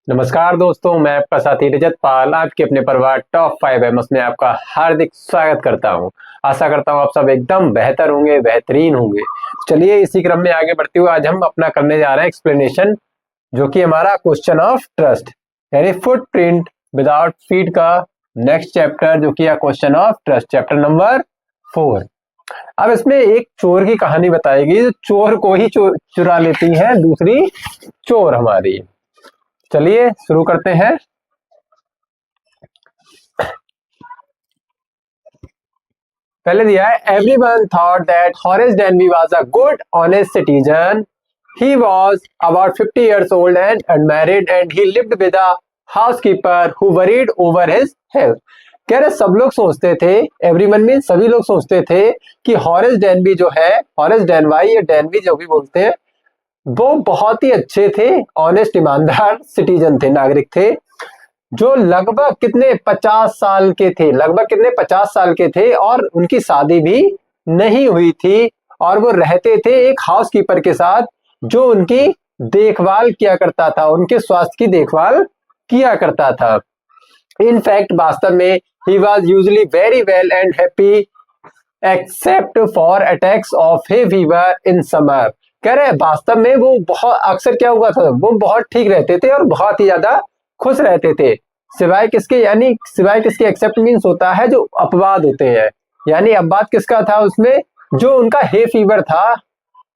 नमस्कार दोस्तों, मैं आपका साथी रजत पाल आपके अपने परिवार टॉप 5 एमएस में आपका हार्दिक स्वागत करता हूं। आशा करता हूं आप सब एकदम बेहतर होंगे, बेहतरीन होंगे। चलिए इसी क्रम में आगे बढ़ते हुए आज हम अपना करने जा रहे हैं एक्सप्लेनेशन, जो कि हमारा क्वेश्चन ऑफ ट्रस्ट यानी फुटप्रिंट विदाउट फीट का नेक्स्ट चैप्टर, जो कि है question of trust, chapter number 4। अब इसमें एक चोर की कहानी बताएगी, जो चोर को ही चुरा लेती है दूसरी चोर हमारी। चलिए शुरू करते हैं। पहले दिया है, everyone thought that Horace Denby was a good honest citizen. He was about 50 years old and unmarried and he lived with a housekeeper who worried over his health। कह रहे सब लोग सोचते थे, एवरीवन मीन सभी लोग सोचते थे कि हॉरेस डेनबी जो है, हॉरेस डेनवाई या डेनबी जो भी बोलते हैं, वो बहुत ही अच्छे थे, ऑनेस्ट ईमानदार सिटीजन थे, नागरिक थे, जो लगभग कितने 50 साल के थे, लगभग कितने 50 साल के थे, और उनकी शादी भी नहीं हुई थी, और वो रहते थे एक हाउसकीपर के साथ, जो उनकी देखभाल किया करता था, उनके स्वास्थ्य की देखभाल किया करता था। इन फैक्ट वास्तव में he was usually very well and happy except for attacks of hay fever in summer. कह रहे वास्तव में वो बहुत अक्सर क्या हुआ था, वो बहुत ठीक रहते थे और बहुत ही ज्यादा खुश रहते थे, सिवाय किसके, यानी सिवाय किसके, एक्सेप्ट मीन्स होता है जो अपवाद होते हैं, यानी अपवाद किसका था उसमें, जो उनका हे फीवर था।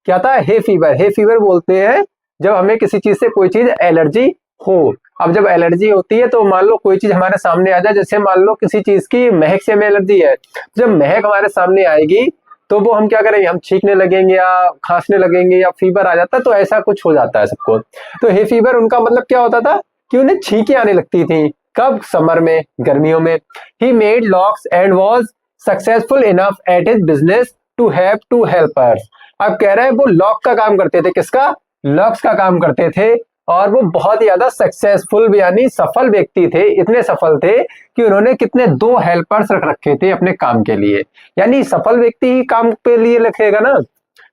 क्या था? Hay fever. हे फीवर बोलते हैं जब हमें किसी चीज से कोई चीज एलर्जी हो। अब जब एलर्जी होती है तो मान लो कोई चीज हमारे सामने आ जाए, जैसे मान लो किसी चीज की महक से हमें एलर्जी है, जब महक हमारे सामने आएगी तो वो हम क्या करेंगे, हम छींकने लगेंगे या खांसने लगेंगे या फीवर आ जाता है, तो ऐसा कुछ हो जाता है सबको। तो हे फीवर उनका मतलब क्या होता था कि उन्हें छींकें आने लगती थी। कब? समर में, गर्मियों में। He made locks and was successful enough at his business to have two helpers. अब कह रहे हैं वो लॉक का काम करते थे, किसका? लॉक्स का काम करते थे, और वो बहुत ही ज्यादा सक्सेसफुल यानी सफल व्यक्ति थे, इतने सफल थे कि उन्होंने कितने 2 हेल्पर्स रख रखे थे अपने काम के लिए। यानी सफल व्यक्ति ही काम के लिए लिखेगा ना।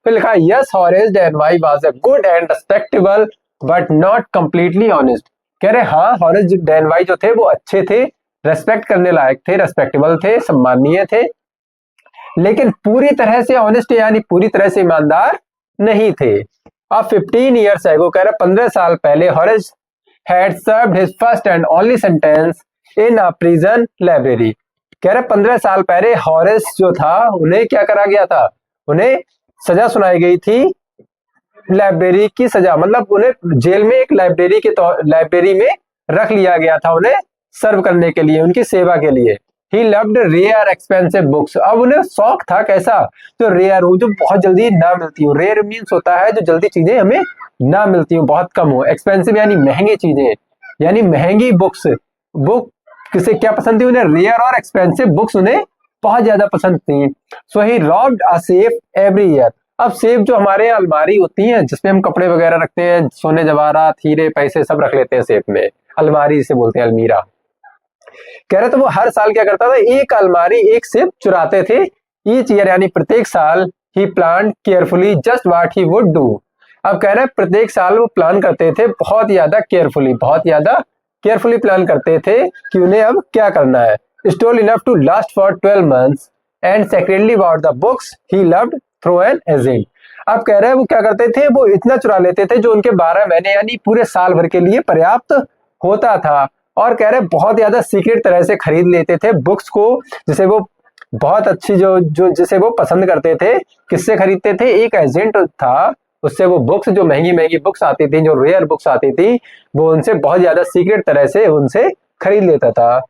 फिर लिखा, yes Horace Danby was a good and respectable but not completely honest. कह रहे हाँ, हॉरेस डेनवाई जो थे वो अच्छे थे, रेस्पेक्ट करने लायक थे, रेस्पेक्टेबल थे, सम्माननीय थे, लेकिन पूरी तरह से ऑनेस्ट यानी पूरी तरह से ईमानदार नहीं थे। अब 15 years ago, कह रहे 15 साल पहले, Horace had served his first and only sentence in a prison library. कह रहे 15 साल पहले हॉरेस जो था, उन्हें क्या करा गया था, उन्हें सजा सुनाई गई थी, लाइब्रेरी की सजा, मतलब उन्हें जेल में एक लाइब्रेरी में रख लिया गया था, उन्हें सर्व करने के लिए, उनकी सेवा के लिए। He loved rare expensive books. अब उन्हें शौक था कैसा, जो रेयर हो, जो बहुत जल्दी ना मिलती हो। रेयर मीन्स होता है जो जल्दी चीजें हमें ना मिलती हो, बहुत कम हो। एक्सपेंसिव यानी महंगी चीजें, यानी महंगी बुक्स। बुक किसे क्या पसंद थी उन्हें? रेयर और एक्सपेंसिव बुक्स उन्हें बहुत ज्यादा पसंद थी। So he robbed a safe every year. अब सेफ जो हमारे यहाँ अलमारी होती है जिसमें हम कपड़े वगैरह रखते हैं, सोने जवाहरात हीरे पैसे सब रख लेते हैं सेफ में, अलमारी जिसे बोलते हैं, अलमीरा। कह रहे तो वो हर साल क्या करता था, एक अलमारी एक सेफ चुराते थे। ईच ईयर यानी प्रत्येक साल। He plan carefully just what he would do. अब कह रहे प्रत्येक साल वो प्लान करते थे बहुत ज्यादा केयरफुली, बहुत ज्यादा केयरफुली प्लान करते थे कि उन्हें अब क्या करना है। Stole enough to last for 12 months and secretly about the books he loved through an agent. अब कह रहे हैं वो क्या करते थे, वो इतना चुरा लेते थे जो उनके 12 महीने यानी पूरे साल भर के लिए पर्याप्त होता था। और कह रहे बहुत ज्यादा सीक्रेट तरह से खरीद लेते थे बुक्स को, जिसे वो बहुत अच्छी जो जो जिसे वो पसंद करते थे। किससे खरीदते थे? एक एजेंट था, उससे वो बुक्स, जो महंगी महंगी बुक्स आती थी, जो रेयर बुक्स आती थी, वो उनसे बहुत ज्यादा सीक्रेट तरह से उनसे खरीद लेता था।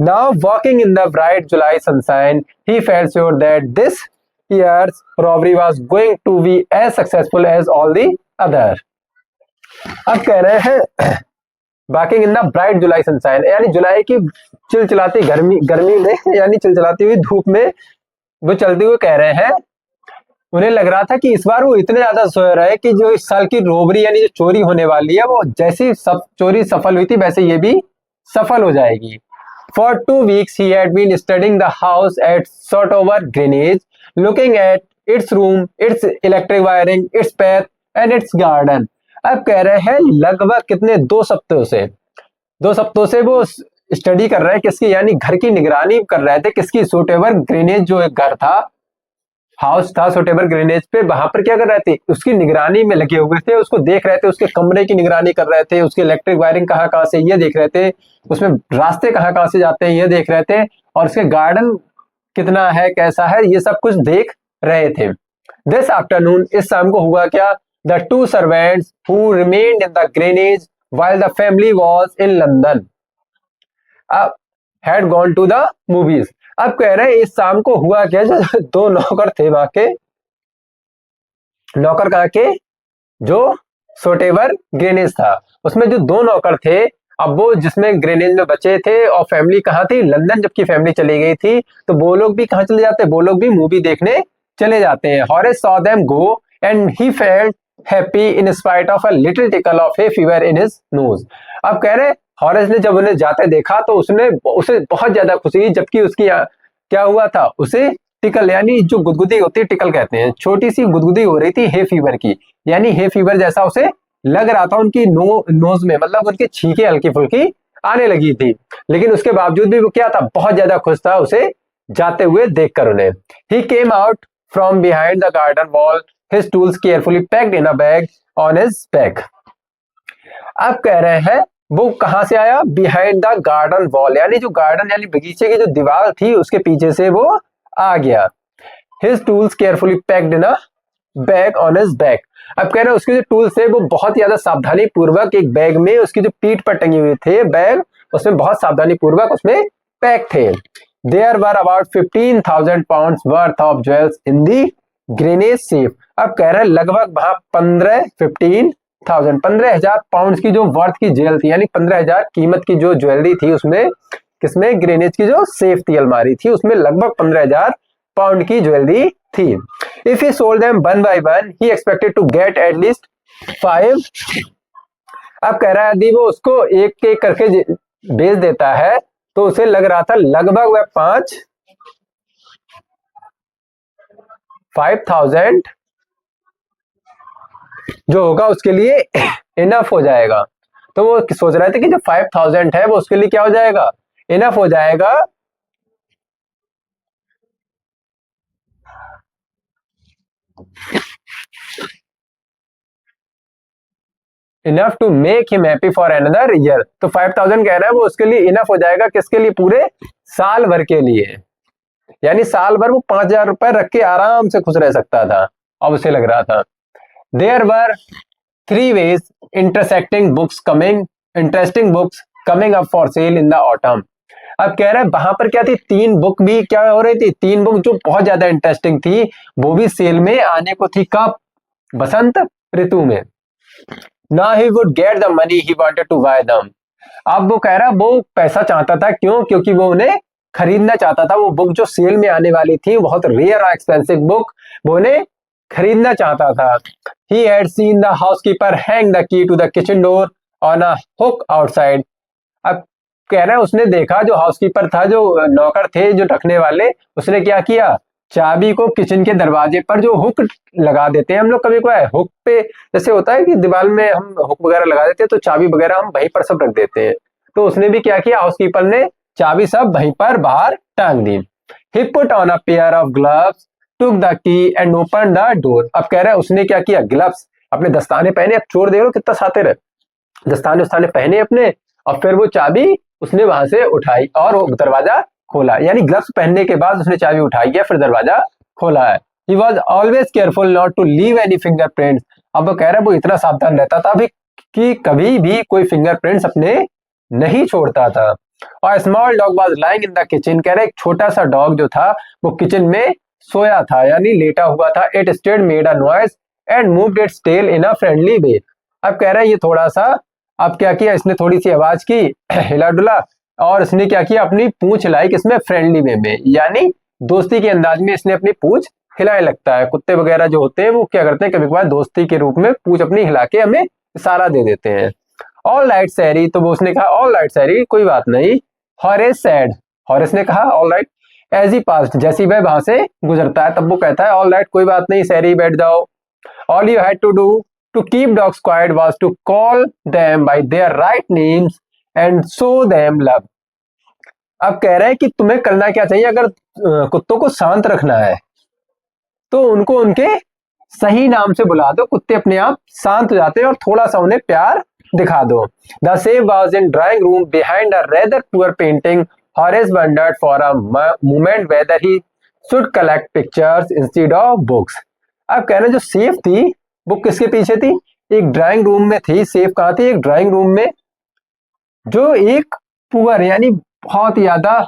Now walking in the bright July sunshine he felt sure that this year's robbery was going to be as successful as all the other. अब कह रहे हैं walking in the bright July sunshine, यानी जुलाई की चिलचिलाती गर्मी में, यानी चिलचिलाती हुई धूप में वो चलते हुए कह रहे हैं, उन्हें लग रहा था कि इस बार वो इतने ज्यादा श्योर है कि जो इस साल की रोबरी यानी जो चोरी होने वाली है, वो जैसी चोरी सफल हुई थी वैसे ये भी सफल हो जाएगी। For 2 weeks he had been studying the house at Shotover Greenwich, looking at its room, its electric wiring, its path and its garden। अब कह रहे हैं लगभग कितने 2 हफ्तों से वो स्टडी कर रहे हैं किसकी, यानी घर की निगरानी कर रहे थे किसकी, सोटेवर ग्रेनेज जो एक घर था, हाउस था सोटेवर ग्रेनेज पे, वहां पर क्या कर रहे थे, उसकी निगरानी में लगे हुए थे, उसको देख रहे थे, उसके कमरे की निगरानी कर रहे थे, उसकी इलेक्ट्रिक वायरिंग कहाँ कहाँ से ये देख रहे थे, उसमें रास्ते कहाँ कहाँ से जाते हैं ये देख रहे थे, और उसके गार्डन कितना है कैसा है ये सब कुछ देख रहे थे। दिस आफ्टरनून, इस शाम को हुआ क्या, the two servants who remained in the Greenwich while the family was in London had gone to the movies। अब कह रहे हैं इस शाम को हुआ क्या, जो दो नौकर थे वहां के, नौकर कहाँ के, जो सोटेवर ग्रेनेज था उसमें जो दो नौकर थे, अब वो जिसमें ग्रेनेज में बचे थे, और फैमिली कहाँ थी, लंदन जबकि फैमिली चली गई थी, तो वो लोग भी कहाँ चले जाते हैं, वो लोग भी मूवी देखने चले जाते हैं। Horace saw them go and he felt happy in spite of a little tackle of A fever in his nose. अब कह रहे हॉरेस ने जब उन्हें जाते देखा तो उसे बहुत ज्यादा खुशी हुई, जबकि उसकी क्या हुआ था, उसे टिकल यानी जो गुदगुदी होती है, टिकल कहते हैं, छोटी सी गुदगुदी हो रही थी हे फीवर की, यानी हे फीवर जैसा उसे लग रहा था उनकी नोज में, मतलब उनकी छींकें हल्की फुल्की आने लगी थी, लेकिन उसके बावजूद भी वो क्या था, बहुत ज्यादा खुश था उसे जाते हुए देखकर उन्हें। He came out from behind the garden wall, his tools carefully packed in a bag on his back. अब कह रहे हैं वो कहां से आया, बिहाइंड द गार्डन वॉल, यानी जो गार्डन यानी बगीचे की जो दीवार थी उसके पीछे से वो आ गया। His tools carefully packed in a bag on his back. अब कह रहे हैं उसके जो टूल्स थे वो बहुत ज्यादा सावधानी पूर्वक एक बैग में, उसकी जो पीठ पर टंगे हुए थे बैग, उसमें बहुत सावधानी पूर्वक उसमें पैक थे। There were about 15,000 pounds worth of jewels in the Grenage safe. अब कह रहे हैं लगभग वहां 15,000 पाउंड की जो वर्थ की जेल थी, यानी 15,000 कीमत की जो ज्वेलरी थी उसमें, किसमें, ग्रेनेज की जो सेफ थी, अलमारी थी, उसमें लगभग 15,000 पाउंड की ज्वेलरी थी। If he sold them one by one he expected to get at least 5। अब कह रहा है यदि वो उसको एक एक करके बेच देता है तो उसे लग रहा था लगभग वह 5,000 जो होगा उसके लिए इनफ हो जाएगा। तो वो सोच रहे थे कि जो 5,000 है वो उसके लिए क्या हो जाएगा, इनफ हो जाएगा enough to make him happy for another year. तो 5,000 कह रहा है वो उसके लिए इनफ हो जाएगा, किसके लिए, पूरे साल भर के लिए, यानी साल भर वो 5,000 रुपए रख के आराम से खुश रह सकता था, अब उसे लग रहा था। There were 3 ways intersecting books coming up for sale in the autumn. अब कह रहे हैं वहां पर क्या थी, 3 बुक भी क्या हो रही थी, 3 बुक जो बहुत ज्यादा इंटरेस्टिंग थी वो भी सेल में आने को थी, कब, बसंत ऋतु में। ना he would get the money he wanted to buy them. अब वो कह रहा है वो पैसा चाहता था, क्यों, क्योंकि वो उन्हें खरीदना चाहता था, वो बुक जो सेल में आने वाली थी, बहुत रेयर और एक्सपेंसिव बुक, वो उन्हें खरीदना चाहता था। He had seen the housekeeper hang the key to the kitchen door on a hook outside। अब कह रहा है उसने देखा, जो हाउसकीपर था, जो नौकर थे जो रखने वाले, उसने क्या किया, चाबी को किचन के दरवाजे पर जो हुक लगा देते हैं हम लोग, कभी कोई हुक पे जैसे होता है कि दीवार में हम हुक वगैरह लगा देते हैं तो चाबी वगैरह हम वहीं पर सब रख देते हैं, तो उसने भी क्या किया, हाउसकीपर ने चाबी सब वहीं पर बाहर टांग दी। He put on a pair of gloves, took the key and opened the door। अब कह रहा है उसने क्या किया, ग्लव्स अपने दस्ताने पहने, अब चोर देख लो कितना सातिर, दस्ताने उस्ताने पहने अपने, और फिर वो चाबी उसने वहां से उठाई और वो दरवाजा खोला, यानी ग्लव्स पहनने के बाद उसने चाबी उठाई है फिर दरवाजा खोला है। He was always careful not to leave any fingerprints। अब वो कह रहा है वो इतना सावधान रहता था भी कि कभी भी कोई फिंगरप्रिंट्स अपने नहीं छोड़ता था। और small dog was lying in the kitchen. कह रहे एक छोटा सा डॉग जो था वो किचन में सोया था, यानी लेटा हुआ था। It stayed made a noise and moved its tail in a friendly way. अब कह रहा है ये थोड़ा सा, अब क्या किया इसने, थोड़ी सी आवाज की, हिला डुला, और इसने क्या किया, अपनी पूंछ हिलाई, किसमें, फ्रेंडली वे में, यानी दोस्ती के अंदाज में इसने अपनी पूंछ हिलाए। लगता है कुत्ते वगैरह जो होते हैं वो क्या करते हैं, कभी कभार दोस्ती के रूप में पूंछ अपनी हिला के हमें इशारा दे देते हैं। ऑल राइट सैरी, तो वो उसने कहा ऑल राइट सैरी, कोई बात नहीं। हॉरेस सैड, हॉरेस ने कहा all right as he passed, जैसी वह वहां से गुजरता है तब वो कहता है ऑल राइट कोई बात नहीं सैरी बैठ जाओ। All you had to do To keep dogs quiet was to call them by their right names and show them love. अब कह रहे हैं कि तुम्हें करना क्या चाहिए, अगर कुत्तों को शांत रखना है तो उनको उनके सही नाम से बुला दो, कुत्ते अपने आप शांत हो जाते हैं, और थोड़ा सा उन्हें प्यार दिखा दो. The save was in drawing room behind a rather poor painting. Horace wondered for a moment whether he should collect pictures instead of books. अब कहना जो सेफ थी वो किसके पीछे थी? एक ड्राइंग रूम में थी. सेफ कहाँ थी? एक ड्राइंग रूम में जो एक पुअर यानी बहुत ज्यादा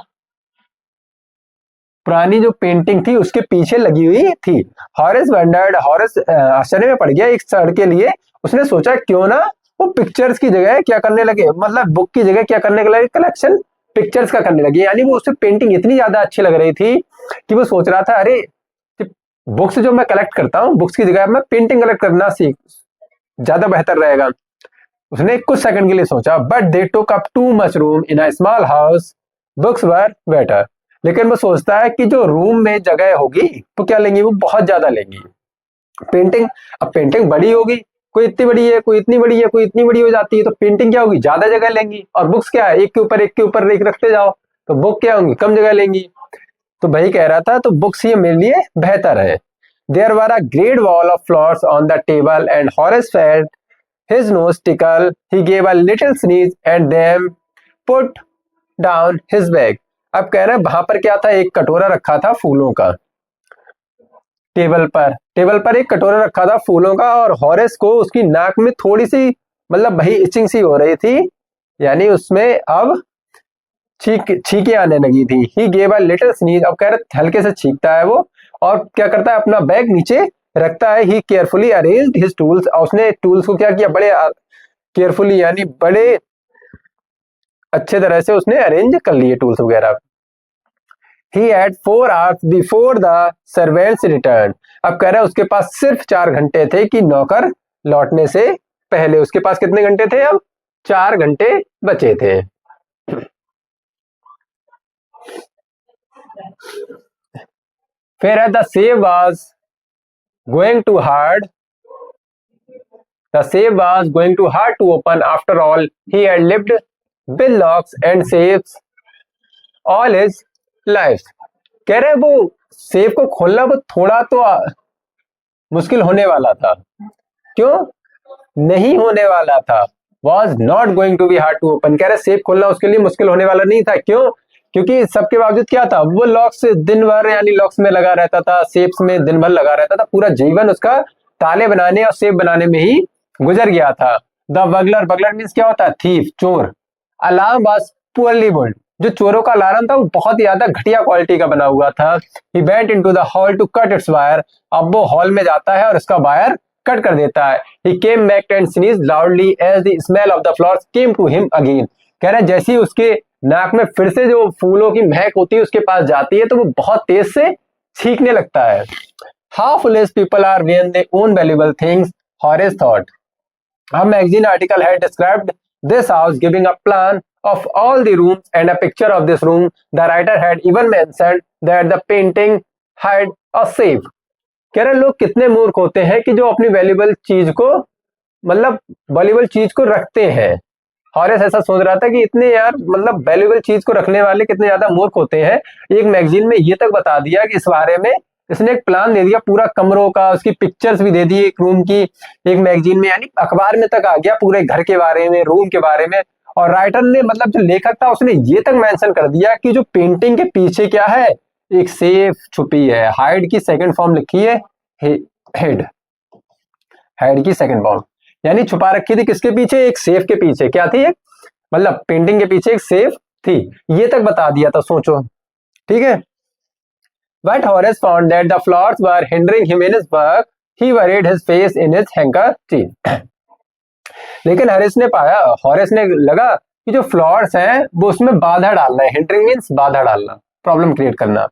पुरानी जो पेंटिंग थी उसके पीछे लगी हुई थी. हॉरेस वंडर्ड, हॉरेस आश्चर्य में पड़ गया एक क्षण के लिए. उसने सोचा क्यों ना वो पिक्चर्स की जगह क्या करने लगे, मतलब बुक की जगह क्या करने लगे, कलेक्शन पिक्चर्स का करने लगे. यानी वो उससे पेंटिंग इतनी ज्यादा अच्छी लग रही थी कि वो सोच रहा था अरे बुक्स जो मैं कलेक्ट करता हूँ बुक्स की जगह मैं पेंटिंग कलेक्ट करना सीख ज्यादा बेहतर रहेगा. उसने कुछ सेकंड के लिए सोचा. But they took up too much room in a small house, books were better. लेकिन वो सोचता है कि जो रूम में जगह होगी तो क्या लेंगी, वो बहुत ज्यादा लेंगी. पेंटिंग, अब पेंटिंग बड़ी होगी, कोई इतनी बड़ी है, कोई इतनी बड़ी है, कोई इतनी बड़ी हो जाती है, तो पेंटिंग क्या होगी, ज्यादा जगह लेंगी. और बुक्स क्या है, एक के ऊपर एक रखते जाओ, तो बुक क्या होंगी, कम जगह लेंगी. तो भाई कह रहा था तो बुक्स ये मेरे लिए बेहतर है. There were a great wall of flowers on the table and Horace felt his nose tickle. He gave a little sneeze and then put down his bag. अब कह रहे हैं वहां पर क्या था, एक कटोरा रखा था फूलों का. टेबल पर एक कटोरा रखा था फूलों का, और हॉरेस को उसकी नाक में थोड़ी सी मतलब भाई इचिंग सी हो रही थी, यानी उसमें अब छींके आने लगी थी. ही गेव अ लिटिल स्नीज. अब कह रहे हल्के से छींकता है वो, और क्या करता है अपना बैग नीचे रखता है. ही केयरफुली अरेंज्ड हिज टूल्स. और उसने टूल्स को क्या किया, बड़े केयरफुली यानी बड़े अच्छे तरह से उसने अरेंज कर लिए टूल्स वगैरह. He had 4 hours before the servants returned. अब कह रहा है उसके पास सिर्फ 4 घंटे थे कि नौकर लौटने से पहले. उसके पास कितने घंटे थे, अब 4 घंटे बचे थे. फिर the safe was going to hard. The safe was going too hard to open. After all, he had lived with locks and safes all his life. कह रहे वो सेफ को खोलना वो थोड़ा तो मुश्किल होने वाला था. क्यों नहीं होने वाला था, was not going to be hard to open. कह रहे सेफ खोलना उसके लिए मुश्किल होने वाला नहीं था. क्यों, क्योंकि सबके बावजूद क्या था, वो लॉक्स दिन भर यानी लॉक्स में लगा रहता था, सेफ्स में दिन भर लगा रहता था. पूरा जीवन उसका ताले बनाने और सेफ बनाने में ही गुजर गया था. द बगलर, बगलर मीन्स क्या होता है, थीफ, चोर. Alarm was poorly build. जो चोरों का अलार्म था वो बहुत ज्यादा घटिया क्वालिटी का बना हुआ था. He went into the hall to cut its wire. अब वो हॉल में जाता है और इसका वायर कट कर देता है. He came back and sneezed loudly as the smell of the flowers came to him again. कह रहे जैसे ही उसके नाक में फिर से जो फूलों की महक होती है उसके पास जाती है तो वो बहुत तेज से छींकने लगता है. How foolish people are when they own valuable things, Horace thought. A magazine article had described this house, giving a plan of all the rooms and a picture of this room. The writer had even mentioned that the painting had a safe. कह रहे लोग कितने मूर्ख होते हैं कि जो अपनी वैल्यूबल चीज को मतलब वैल्यूबल चीज को रखते हैं. हॉरेस ऐसा सोच रहा था कि इतने यार मतलब वैल्यूबल चीज को रखने वाले कितने ज्यादा मूर्ख होते हैं. एक मैगजीन में ये तक बता दिया कि इस बारे में इसने एक प्लान दे दिया पूरा कमरों का, उसकी पिक्चर्स भी दे दी एक रूम की एक मैगजीन में, यानी अखबार में तक आ गया पूरे घर के बारे में, रूम के बारे में. और राइटर ने मतलब जो लेखक था उसने ये तक मेंशन कर दिया कि जो पेंटिंग के पीछे क्या है, एक सेफ छुपी है. हाइड की सेकंड फॉर्म लिखी है हेड, हाइड की सेकंड फॉर्म यानी छुपा रखी थी किसके पीछे, एक सेफ के पीछे. क्या थी, एक मतलब पेंटिंग के पीछे एक सेफ थी. ये तक बता दिया था, सोचो. ठीक है. But Horace found that the flowers were hindering him in his work. He buried his face in his handkerchief. लेकिन हॉरेस ने पाया, हॉरेस ने लगा कि जो फ्लावर्स हैं वो उसमें बाधा डालना है. हिंडरिंग मीन्स बाधा डालना, प्रॉब्लम क्रिएट करना.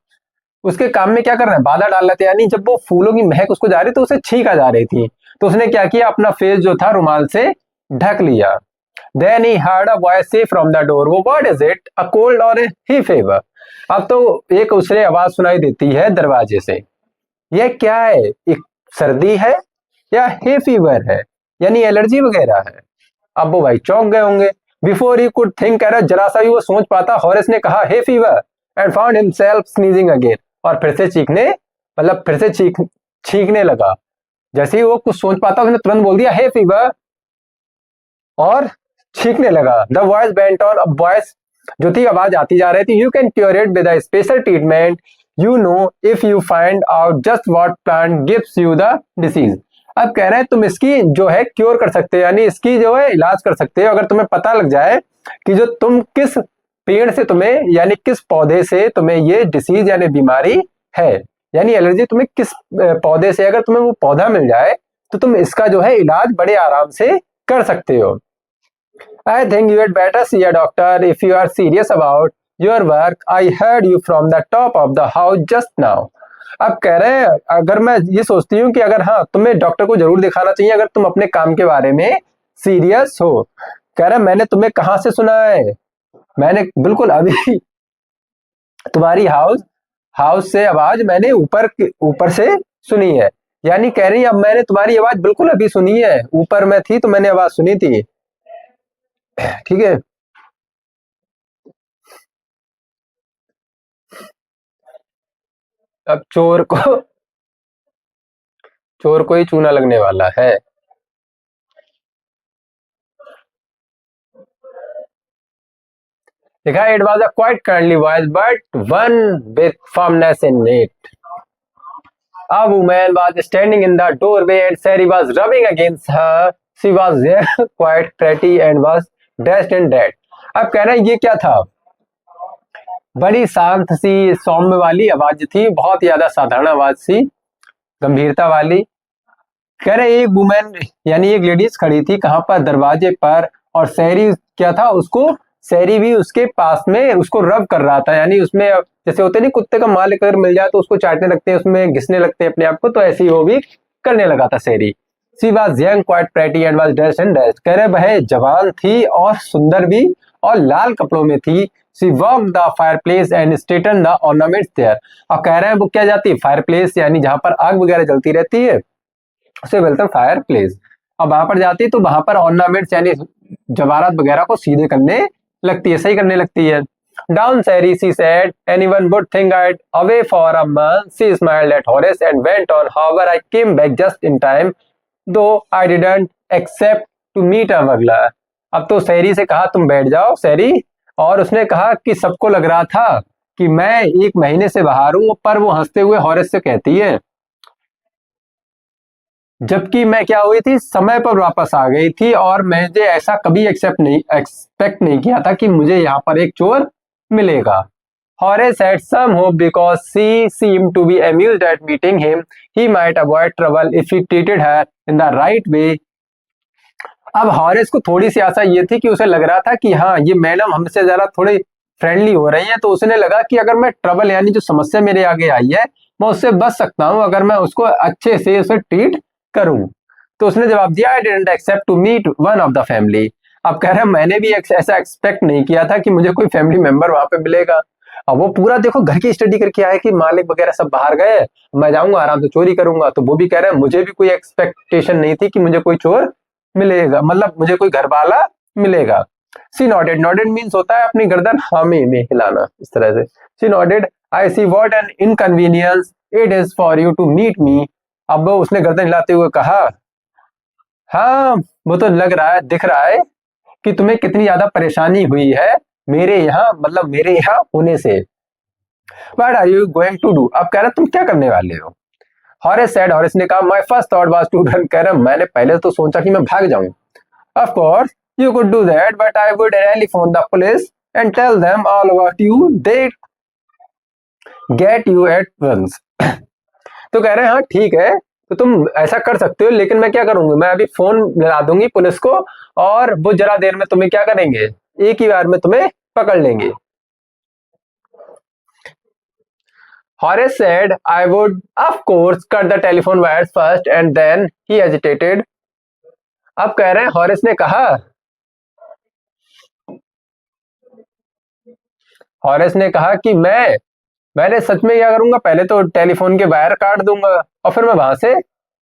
उसके काम में क्या कर रहे हैं, बाधा डाल रहे थे. यानी जब वो फूलों की महक उसको जा रही तो उसे छींका जा रही थी, तो उसने क्या किया, अपना फेस जो था रुमाल से ढक लिया. Then he heard a voice say from the door. वो what is it? A cold or a hay fever? अब तो एक उसे आवाज सुनाई देती है दरवाजे से. यह क्या है, एक सर्दी है या हे फीवर है. यानी एलर्जी वगैरह है। अब वो भाई चौंक गए होंगे। बिफोर ही कुड थिंक, कह रहा जरा सा भी वो सोच पाता, हॉरेस ने कहा hay fever and found himself sneezing again, और फिर से चीखने, मतलब फिर से छींकने लगा। जैसे ही वो कुछ सोच पाता उसने तुरंत बोल दिया हे फीवर और छींकने लगा। द वॉइस वेंट ऑन, अब वॉइस जो थी आवाज आती जा रही थी, you can cure it with a special treatment, you know if you find out just what plant gives you the disease. अब कह रहे हैं तुम इसकी जो है क्योर कर सकते हो, यानी इसकी जो है इलाज कर सकते हो अगर तुम्हें पता लग जाए कि जो तुम किस पेड़ से तुम्हें, यानी किस पौधे से तुम्हें ये डिसीज यानी बीमारी है, यानी एलर्जी तुम्हें किस पौधे से, अगर तुम्हें वो पौधा मिल जाए तो तुम इसका जो है इलाज बड़े आराम से कर सकते हो। I think you had better see a doctor if you are serious about your work. I heard you from the top of the house just now. अब कह रहे हैं अगर मैं ये सोचती हूँ कि अगर हाँ तुम्हें डॉक्टर को जरूर दिखाना चाहिए अगर तुम अपने काम के बारे में सीरियस हो। कह रहे मैंने तुम्हें कहाँ से सुना है, मैंने बिल्कुल अभी तुम्हारी हाउस से आवाज मैंने ऊपर से सुनी है। यानी कह रही अब मैंने तुम्हारी आवाज बिल्कुल अभी सुनी है, ऊपर में थी तो मैंने आवाज सुनी थी। ठीक है। अब चोर को ही चूना लगने वाला है। देखा, it was a quite kindly voice but one with firmness in it. A woman was standing in the doorway and Sari was rubbing against her. She was quite pretty and was dressed in red. अब कह रहे हैं ये क्या था, बड़ी शांत सी सौम्य वाली आवाज थी, बहुत ज्यादा साधारण आवाज सी, गंभीरता वाली। कह रहे एक वुमेन यानी एक लेडीज खड़ी थी कहाँ पर, दरवाजे पर, और शहरी क्या था उसको, शहरी भी उसके पास में उसको रब कर रहा था, यानी उसमें जैसे होते नहीं कुत्ते का माल अगर मिल जाए तो उसको चाटने लगते हैं, उसमें घिसने लगते हैं अपने आप को, तो ऐसे ही वो भी करने लगा था शहरी। She was young quite pretty and was dressed in dress. कह रहे वह जवान थी और सुंदर भी और लाल कपड़ों में थी। She walk the fireplace and straighten the ornaments there. और कह रहे हैं वो क्या जाती है, फायर प्लेस यानी जहां पर आग वगैरह जलती रहती है उसे बोलते हैं फायर प्लेस। अब वहां पर जाती है तो वहां पर ऑर्नामेंट्स यानी जवाहरात वगैरह को सीधे करने लगती है, सही करने लगती है। Down, Sari, she said, anyone would think I'd away for a month. She smiled at Horace and went on. However, I came back just in time, though I didn't accept to meet a burglar. अब तो सैरी से कहा तुम बैठ जाओ सैरी, और उसने कहा कि सबको लग रहा था कि मैं 1 महीने से बाहर हूं, पर वो हंसते हुए हॉरेस से कहती है जबकि मैं क्या हुई थी, समय पर वापस आ गई थी, और मुझे ऐसा कभी एक्सपेक्ट नहीं किया था कि मुझे यहाँ पर एक चोर मिलेगा। Horace had some hope because she seemed to be amused at meeting him. He might avoid trouble if he treated her in the right way. अब हॉरेस को थोड़ी सी आशा ये थी कि उसे लग रहा था कि हाँ ये मैडम हमसे जरा थोड़ी फ्रेंडली हो रही है, तो उसने लगा कि अगर मैं ट्रबल यानी जो समस्या मेरे आगे आई है मैं उससे बच सकता हूँ अगर मैं उसको अच्छे से उसे ट्रीट करूं। तो उसने जवाब दिया I didn't expect to meet one of the family. अब कह रहे हैं मैंने भी ऐसा एक्सपेक्ट नहीं किया था कि मुझे कोई फैमिली मेंबर वहां पे मिलेगा। अब वो पूरा देखो घर की स्टडी करके आए कि मालिक वगैरह सब बाहर गए, मैं जाऊंगा आराम से चोरी करूंगा, तो वो भी कह रहे हैं मुझे भी कोई एक्सपेक्टेशन नहीं थी कि मुझे कोई चोर मिलेगा, मतलब मुझे कोई घर वाला मिलेगा। सी नॉडेड, नॉडेड मीन्स होता है अपनी गर्दन हामी में हिलाना, इस तरह से। She nodded, I see what an inconvenience it is for you to meet me. अब उसने गर्दन हिलाते हुए कहा हाँ वो तो लग रहा है, दिख रहा है कि तुम्हें कितनी ज्यादा परेशानी हुई है मेरे यहाँ, मतलब मेरे यहाँ होने से। What are you going to do, अब कह रहा तुम क्या करने वाले हो। हॉरेस सेड, हॉरेस ने कहा my first thought was to run. कह रहा मैंने पहले तो सोचा कि मैं भाग जाऊं। Of course you could do that but I would telephone the police and tell them all about you, they get you at once. तो कह रहे हैं हाँ ठीक है, तो तुम ऐसा कर सकते हो, लेकिन मैं क्या करूंगी, मैं अभी फोन मिला दूंगी पुलिस को और वो जरा देर में तुम्हें क्या करेंगे, एक ही बार में तुम्हें पकड़ लेंगे। Horace said, I would, of course, cut the telephone wires first and then he hesitated. अब कह रहे हैं हॉरेस ने कहा, हॉरेस ने कहा कि मैंने सच में क्या करूंगा, पहले तो टेलीफोन के वायर काट दूंगा और फिर मैं वहां से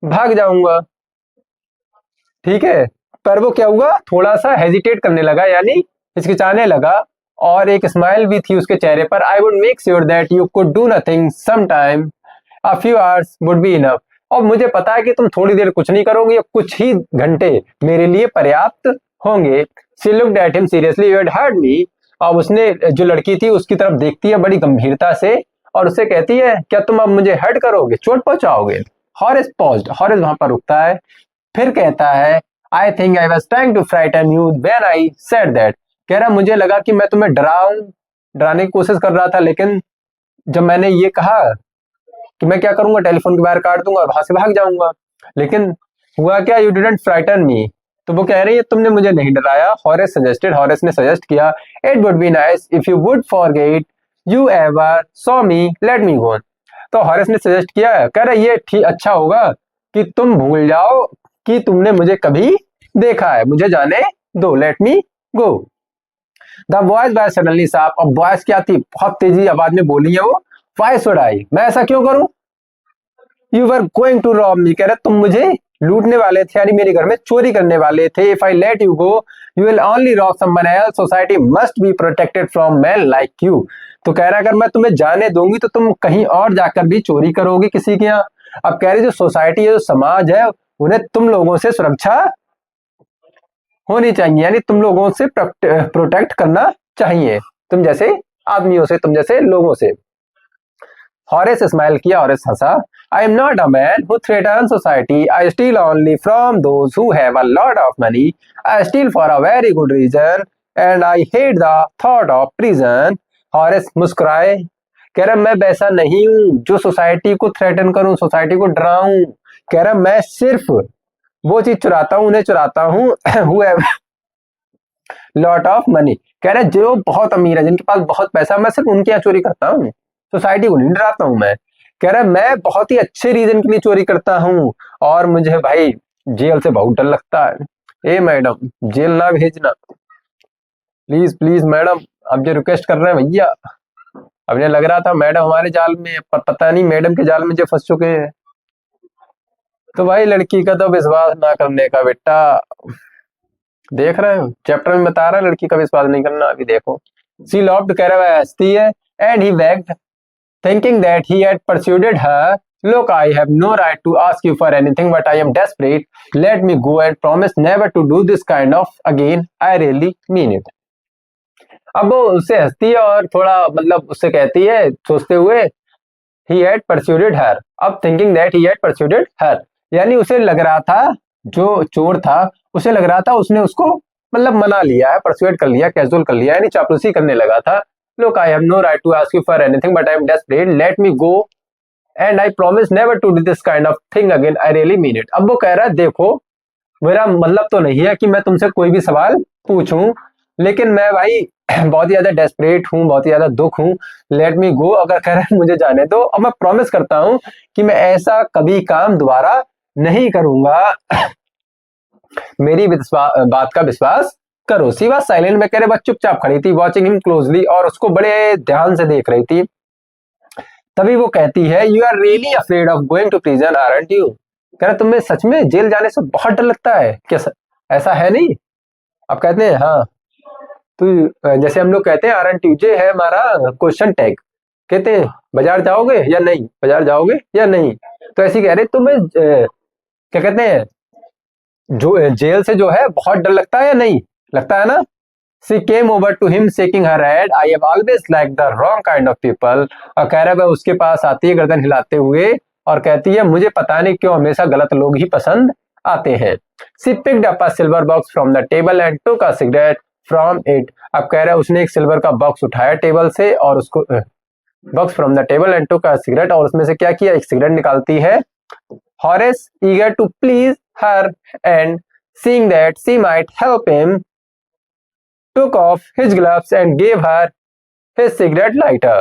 भाग जाऊंगा। ठीक है, पर वो क्या हुआ, थोड़ा सा हेजिटेट करने लगा, यानी हिचकिचाने लगा, और एक स्माइल भी थी उसके चेहरे पर। I would make sure that you could do nothing some time, a few hours would be enough. और मुझे पता है कि तुम थोड़ी देर कुछ नहीं करोगे, कुछ ही घंटे मेरे लिए पर्याप्त होंगे। She looked at him seriously, you had hurt me. अब उसने, जो लड़की थी, उसकी तरफ देखती है बड़ी गंभीरता से और उससे कहती है, क्या तुम अब मुझे हर्ट करोगे, चोट पहुंचाओगे? हॉरेस पॉज्ड, हॉरेस वहां पर रुकता है, फिर कहता है, I think I was trying to frighten you when I said that. कह रहा, मुझे लगा कि मैं तुम्हें डराने की कोशिश कर रहा था, लेकिन जब मैंने ये कहा कि मैं क्या करूंगा, टेलीफोन के बाहर काट दूंगा और वहां से भाग जाऊंगा, लेकिन हुआ क्या, यू डिडंट फ्राइटन मी। तो वो कह रही है, तुमने मुझे नहीं डराया। हॉरेस ने सजेस्ट किया, it would be nice if you would forget you ever saw me, let me go. तो हॉरेस ने सजेस्ट किया, कह रहा ये ठीक अच्छा होगा कि तुम भूल जाओ कि तुमने मुझे कभी देखा है, मुझे जाने दो, late me go. The voice bye suddenly साफ, अब वॉइस क्या थी, बहुत तेजी आवाज में बोली है वो, वाई शुड आई, मैं ऐसा क्यों करूं? You were going to rob me, कह रहे तुम मुझे लूटने वाले थे, यानी मेरे घर में चोरी करने वाले थे। If I let you go you will only rob someone else, society must be protected from man like you. तो कह रहा अगर मैं तुम्हें जाने दूंगी तो तुम कहीं और जाकर भी चोरी करोगे किसी के यहाँ। अब कह रही जो सोसाइटी है, जो समाज है, उन्हें तुम लोगों से सुरक्षा होनी चाहिए, यानी तुम लोगों से प्रोटेक्ट करना चाहिए, तुम जैसे आदमियों से, तुम जैसे लोगों से। हॉरेस स्माइल किया, हॉरेस हंसा। I am not a man who threaten society, I steal only from those who have a lot of money, I steal for a very good reason and I hate the thought of prison. Horace मुस्कुराए, कह रहा मैं वैसा नहीं हूं जो society को threaten करूं, सोसाइटी को डराऊं। कह रहा मैं सिर्फ वो चीज चुराता हूं, उन्हें चुराता हूं who have lot of money. कह रहे जो बहुत अमीर है, जिनके पास बहुत पैसा, मैं सिर्फ उनके यहाँ चोरी करता हूँ, सोसाइटी को नहीं डराता हूँ मैं। कह रहा मैं बहुत ही अच्छे रीजन के लिए चोरी करता हूँ, और मुझे भाई जेल से बहुत डर लगता है। ए मैडम, जेल ना भेजना प्लीज, प्लीज मैडम, अब जो रिक्वेस्ट कर रहे हैं भैया। अब ने लग रहा था मैडम हमारे जाल में, पर पता नहीं मैडम के जाल में जो फंस चुके हैं। तो भाई लड़की का तो विश्वास ना करने का बेटा, देख रहे हो चैप्टर में बता रहा है लड़की का विश्वास नहीं करना, अभी देखो। सी लव्ड, कह रहा है हंसती है, and he bagged thinking that he had persuaded her, look, I have no right to ask you for anything, but I am desperate, let me go and promise never to do this kind of again, I really mean it। अब वो उससे हंसती है और थोड़ा मतलब उससे कहती है, सोचते हुए, he had persuaded her, अब thinking that he had persuaded her, यानी उसे लग रहा था, जो चोर था उसे लग रहा था उसने उसको मतलब मना लिया है, परसुएड कर लिया, कैजुअल कर लिया, यानी चापलूसी करने लगा था। Look, I have no right to ask you for anything, but I am desperate. Let me go, and I promise never to do this kind of thing again. I really mean it। अब वो कह रहा है, देखो मेरा मतलब तो नहीं है कि मैं तुमसे कोई भी सवाल पूछूं, लेकिन मैं भाई बहुत ही ज्यादा डेस्परेट हूँ, बहुत ही ज्यादा दुख हूँ। लेट मी गो, अगर कह रहे हैं मुझे जाने दो, और मैं प्रॉमिस करता हूँ कि मैं ऐसा कभी काम दोबारा नहीं करूंगा। मेरी बात का विश्वास करो। सी वॉज साइलेंट, में कह रहे बस चुपचाप खड़ी थी, वॉचिंग हिम क्लोजली, और उसको बड़े ध्यान से देख रही थी। तभी वो कहती है, you are really afraid of going to prison aren't you, कह रहा तुम्हें सच में जेल जाने से बहुत डर लगता है क्या, ऐसा है नहीं? अब कहते हैं हाँ, तो जैसे हम लोग कहते हैं आरंट यू, जे है हमारा क्वेश्चन टैग, कहते हैं बाजार जाओगे या नहीं, बाजार जाओगे या नहीं। तो ऐसी कह रहे तुम्हें क्या कहते हैं, जो जेल से जो है बहुत डर लगता है या नहीं लगता है ना। She came over to him shaking her head. I have always liked the wrong kind of people। और कह रहा है उसके पास आती है गर्दन हिलाते हुए और कहती है मुझे पता नहीं क्यों हमेशा गलत लोग ही पसंद आते हैं। She picked up a silver box from the table and took a cigarette from it। अब कह रहा है उसने एक सिल्वर का बॉक्स उठाया टेबल से और उसको box from the table and took a cigarette, और उसमें से क्या किया, एक सिगरेट निकालती है। Horace, eager to please her and seeing that she might help him, took off his gloves and gave her his cigarette lighter।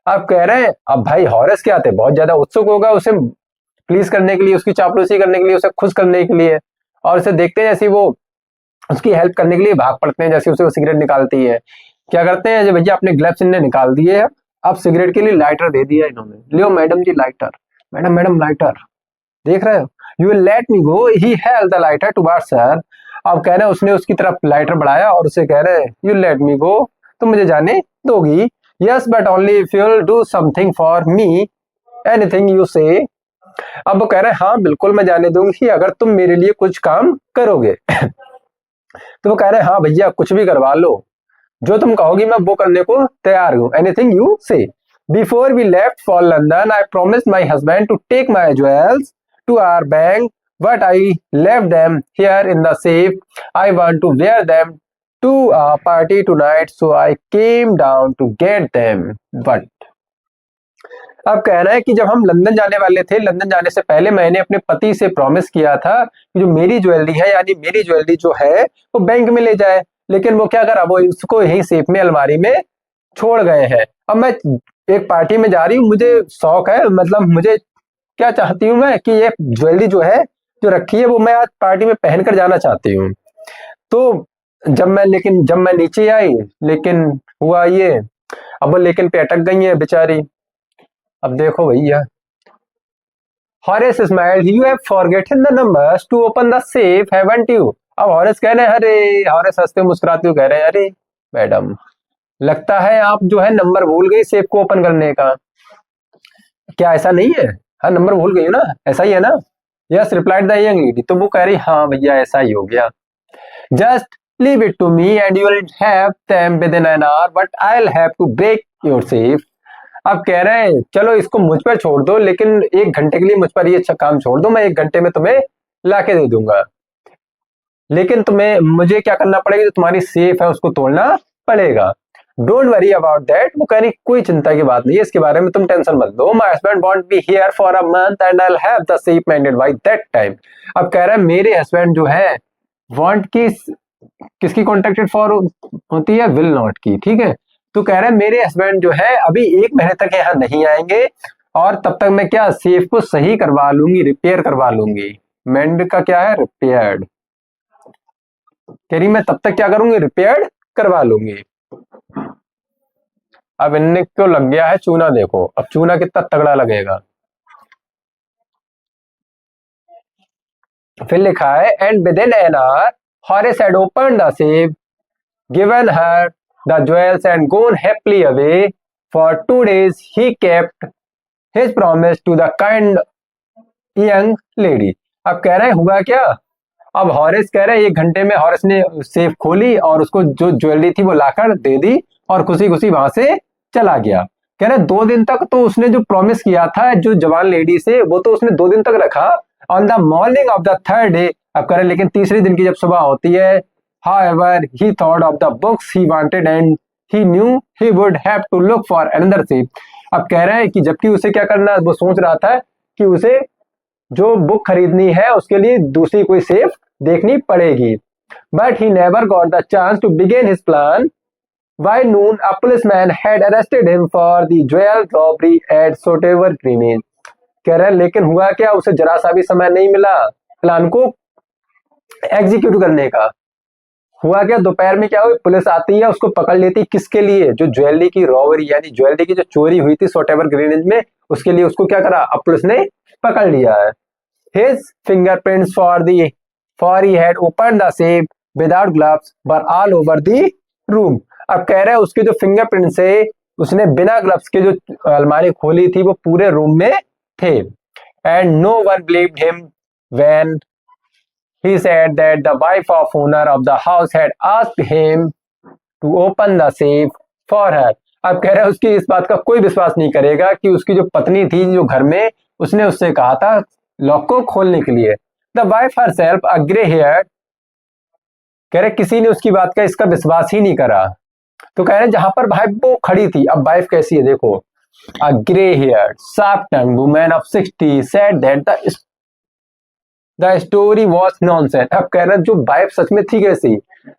अब कह रहे हैं, अब भाई हॉरेस क्या थे, बहुत ज्यादा उत्सुक होगा उसे प्लीज करने के लिए, उसकी चापलूसी करने के लिए, उसे खुश करने के लिए, और उसे देखते हैं जैसे वो उसकी हेल्प करने के लिए भाग पड़ते हैं, जैसे उसे वो सिगरेट निकालती है। क्या करते हैं, जब भैया अपने ग्लव्स इन्हें निकाल दिए, अब सिगरेट के लिए लाइटर दे दिया इन्होंने, लियो मैडम जी लाइटर, मैडम मैडम लाइटर, देख रहे हो। You will let me go, he held the lighter towards हर। अब कह रहे हैं उसने उसकी तरफ लाइटर बढ़ाया और उसे कह रहे हैं यू लेट मी गो, तुम मुझे जाने दोगी? Yes but only if you will do something for me, anything you से। अब वो कह रहे हैं हाँ बिल्कुल मैं जाने दूंगी अगर तुम मेरे लिए कुछ काम करोगे। तो वो कह रहे हैं हाँ भैया कुछ भी करवा लो, जो तुम कहोगी मैं वो करने को तैयार हूँ, एनीथिंग यू से। Before we left for London I promised my husband to take my jewels to our bank, but I left them here in the safe, I want to wear them to a party tonight, so I came down to get them, but अब कह रहा है कि जब हम London जाने वाले थे, लंदन जाने से पहले मैंने अपने पति से प्रॉमिस किया था कि जो मेरी ज्वेलरी है यानी मेरी ज्वेलरी जो है वो बैंक में ले जाए, लेकिन वो क्या करा, वो उसको यही सेफ में अलमारी में छोड़ गए हैं। अब मैं एक पार्टी में जा रही हूँ, मुझे शौक है, मतलब मुझे क्या चाहती हूँ मैं कि ये ज्वेलरी जो है जो रखी है वो मैं आज पार्टी में पहनकर जाना चाहती हूँ। तो जब मैं नीचे आई, लेकिन हुआ ये, अब वो लेकिन पे अटक गई है बेचारी। अब देखो भैया, Horace smiled, you have forgotten the numbers to open the safe, haven't you? अब हॉरेस कह रहे हैं, अरे हॉरेस हंसते मुस्कुराते हुए कह रहे हैं, अरे मैडम लगता है आप जो है नंबर भूल गई सेफ को ओपन करने का। क्या ऐसा नहीं है? हाँ नंबर भूल गई हो ना, ऐसा ही है ना? Yes replied the young lady. तो वो कह रही हाँ भैया ऐसा ही हो गया। Just leave it to me and you will have them within an hour, but I will have to break your safe. अब कह रहे हैं चलो इसको मुझ पर छोड़ दो, लेकिन 1 घंटे के लिए मुझ पर ये अच्छा काम छोड़ दो, मैं 1 घंटे में तुम्हें लाके दे दूंगा, लेकिन तुम्हें मुझे क्या करना पड़ेगा, जो तुम्हारी सेफ है उसको तोड़ना पड़ेगा। Don't worry about that. वो कह रही कोई चिंता की बात नहीं है, इसके बारे में तुम टेंशन मत लो। My husband won't be here for a month and I will have the safe mended by that time. अब कह रहा है मेरे हस्बैंड जो है वॉन्ट की किसकी कॉन्टेक्टेड फॉर होती है, विल नॉट की, ठीक है। तो कह रहा है मेरे हस्बैंड जो है अभी 1 महीने तक यहाँ नहीं आएंगे, और तब तक मैं क्या सेफ को सही करवा लूंगी, रिपेयर करवा लूंगी। मेंड का क्या है, रिपेयर्ड। कह रही मैं तब तक क्या करूंगी, रिपेयर्ड करवा लूंगी। अब इनने क्यों लग गया है चूना, देखो अब चूना कितना तगड़ा लगेगा। फिर लिखा है and with in an our Horace had opened the safe, given her the jewels and gone happily away. For 2 days he kept his promise to the kind young lady. अब कह रहे हैं हुआ क्या, अब हॉरेस कह रहे हैं 1 घंटे में हॉरेस ने सेफ खोली और उसको जो ज्वेलरी थी वो लाकर दे दी और खुशी खुशी वहां से चला गया। कह रहे 2 दिन तक तो उसने जो प्रॉमिस किया था जो जवान लेडी से वो तो उसने 2 दिन तक रखा। On the morning of the third day, अब कह रहे लेकिन तीसरे दिन की जब सुबह होती है, however he thought of the books he wanted and he knew he would have to look for another safe। अब कह रहे हैं कि जबकि उसे क्या करना, वो सोच रहा था कि उसे जो बुक खरीदनी है उसके लिए दूसरी कोई सेफ देखनी पड़ेगी। But he never got the chance to begin his plan. By noon, a policeman had arrested him for the jewel robbery at Sotever Greenwich। कह रहे हैं लेकिन हुआ क्या, उसे जरा सा भी समय नहीं मिला प्लान को एग्जीक्यूट करने का। हुआ क्या, दोपहर में क्या हुई, पुलिस आती है, उसको पकड़ लेती, किसके लिए, जो ज्वेलरी की रॉबरी यानी ज्वेलरी की जो चोरी हुई थी सोटेवर ग्रीनिज में, उसके लिए उसको क्या करा, अब पुलिस ने पकड़ लिया है। His fingerprints for he had opened the safe without gloves were all over the room. अब कह रहे हैं उसके जो फिंगरप्रिंट्स है उसने बिना ग्लव्स के जो अलमारी खोली थी वो पूरे रूम में थे। And no one believed him when he said that the wife of owner of the house had asked him to open the safe for her। अब कह रहे हैं उसकी इस बात का कोई विश्वास नहीं करेगा कि उसकी जो पत्नी थी जो घर में, उसने उससे कहा था लॉक को खोलने के लिए। The wife herself a grey haired, कह रहे किसी ने उसकी बात का इसका विश्वास ही नहीं करा। तो कह रहे जहां पर भाई वो खड़ी थी, अब वाइफ कैसी है देखो, a grey haired sharp tongued woman of 60 said that the story was nonsense. अब कह रहे जो वाइफ सच में थी कैसी,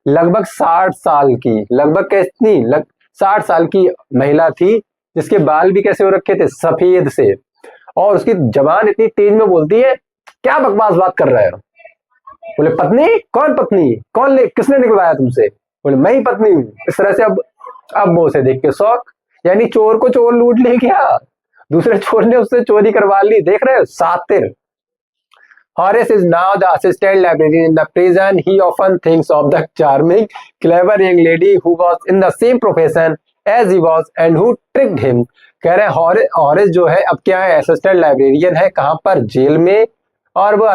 लगभग 60 साल की, लगभग कितनी 60 साल की महिला थी, जिसके बाल भी कैसे हो रखे थे, सफेद से, और उसकी जबान इतनी तेज में बोलती है, क्या बकवास बात कर रहे हो। बोले पत्नी, कौन पत्नी, किसने निकलवाया तुमसे? बोले मैं ही पत्नी हूँ। इस तरह से अब वो उसे देख के शौक, यानी चोर को चोर लूट ले गया, दूसरे चोर ने उससे चोरी करवा ली, देख रहे हो सातिर। Horace is now the assistant librarian in the prison. He often thinks of the charming, clever young lady who was in the same profession as he was and who tricked him. कह रहे हैं Horace जो है अब क्या है, assistant librarian है, कहाँ पर, जेल में। और वो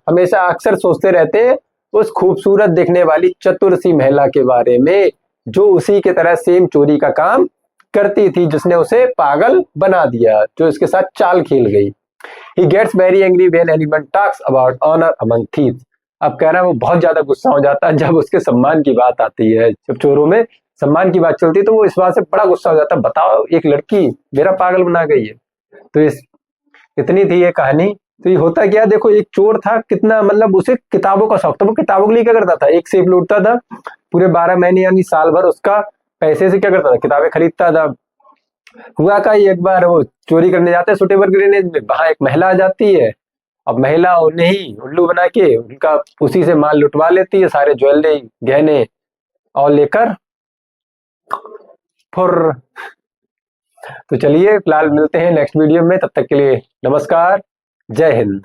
हमेशा अक्सर सोचते रहते हैं उस खूबसूरत दिखने वाली चतुर सी महिला के बारे में जो उसी के तरह सेम चोरी का काम करती थी, जिसने उसे पागल बना दिया, जो इसके साथ चाल खेल गई। He gets very angry when anyone talks about honor among thieves. अब कह रहा है वो बहुत ज्यादा गुस्सा हो जाता है जब उसके सम्मान की बात आती है, जब चोरों में सम्मान की बात चलती है तो वो इस बात से बड़ा गुस्सा हो जाता है, बताओ एक लड़की मेरा पागल बना गई है। तो इतनी थी ये कहानी। तो ये होता क्या, देखो एक चोर था, कितना मतलब उसे किताबों का शौक था, वो किताबों के लिए क्या करता था, एक सेब लूटता था, पूरे 12 महीने यानी साल भर उसका पैसे से क्या करता था, किताबें खरीदता था। हुआ का एक बार वो चोरी करने जाते हैं सुटेबल ग्रेनेड में, वहां एक महिला आ जाती है। अब महिला उन्हें ही उल्लू बना के उनका उसी से माल लुटवा लेती है, सारे ज्वेलरी गहने और लेकर फुर। तो चलिए फिलहाल मिलते हैं नेक्स्ट वीडियो में, तब तक के लिए नमस्कार, जय हिंद।